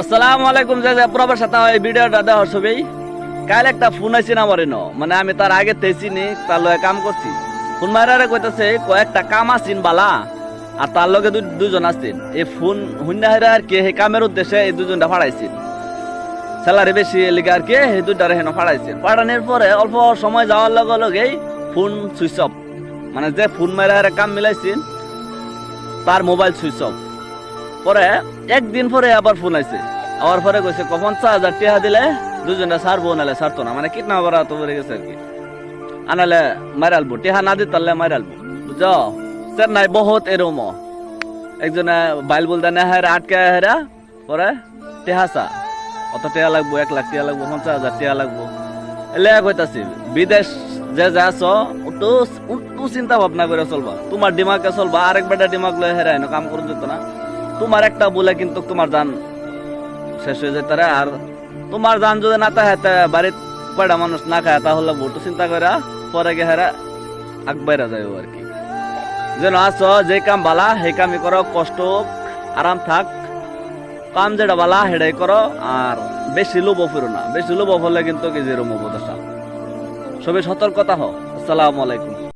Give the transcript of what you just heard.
আসসালামু আলাইকুম। যে প্রবাস সাথে হয় ভিডিওটা দেওয়ার ছবি কাল একটা ফোন আইছি না মরে মানে আমি তার আগে তেছিনি তার লগে কাম করছি। ফোন মারারে কইতাছে কয়েকটা কাম আছিন বালা আর তার লগে দুজন আসছেন। এই ফোন হুন্ডা হেরা আর কে হে কামের উদ্দেশ্যে এই দুজনটা ফাড়াইছেন। স্যালারি বেশি লিগে আর কে হে দুইটারে হেন ফাড়াইছেন। ফাড়ানোর পরে অল্প সময় যাওয়ার লগে লগেই ফোন সুইচ অফ, মানে যে ফোন মারা কাম মিলাইছেন তার মোবাইল সুইচ অফ। পরে একদিন পরে আবার ফোন আইছে, আবার পরে কইছে 50,000 টাকা দিলে দুজনে ছাড়বো, নাহলে ছাড়তো না, মানে কিডন্যাপ করা তো বেড়ে গেছে আর কি। আনালে মারালবো, টেহা না দিতে পারলে মারালবো, বুঝছো? চেন্নাই বহুত এরম একজনে বাইল বলতে না হেরা আটকে হেরা পরে টেহাসা কত টাকা লাগবো, 1 লাখ টাকা লাগবো, 50,000 টাকা লাগবো। এলে কইতাছি বিদেশ যে যাচ্ছ একটু চিন্তা ভাবনা করে চলবা, তোমার দিমাগে চলবা। আরেক বেটা দিমাগ লয়ে হেরা এনে কাম করে যেত না। তোমার একটা বলে কিন্তু তোমার জান শেষ হয়ে যেতে। আর তোমার জান যদি না থাকে বাড়ির কয়টা মানুষ না খায়, তাহলে ভোটো চিন্তা করে পরে গে হেরা আগবাইরা যায় আর কি। যেন আছো যে কাম বালা সেই কামই করো, কষ্ট আরাম থাক, কাম যেটা বালা সেটাই করো। আর বেশি লোভ ফিরো না, বেশি লোভ হলে কিন্তু কি যেরকম অবদশা। সবাই সতর্কতা হও। আসসালামু আলাইকুম।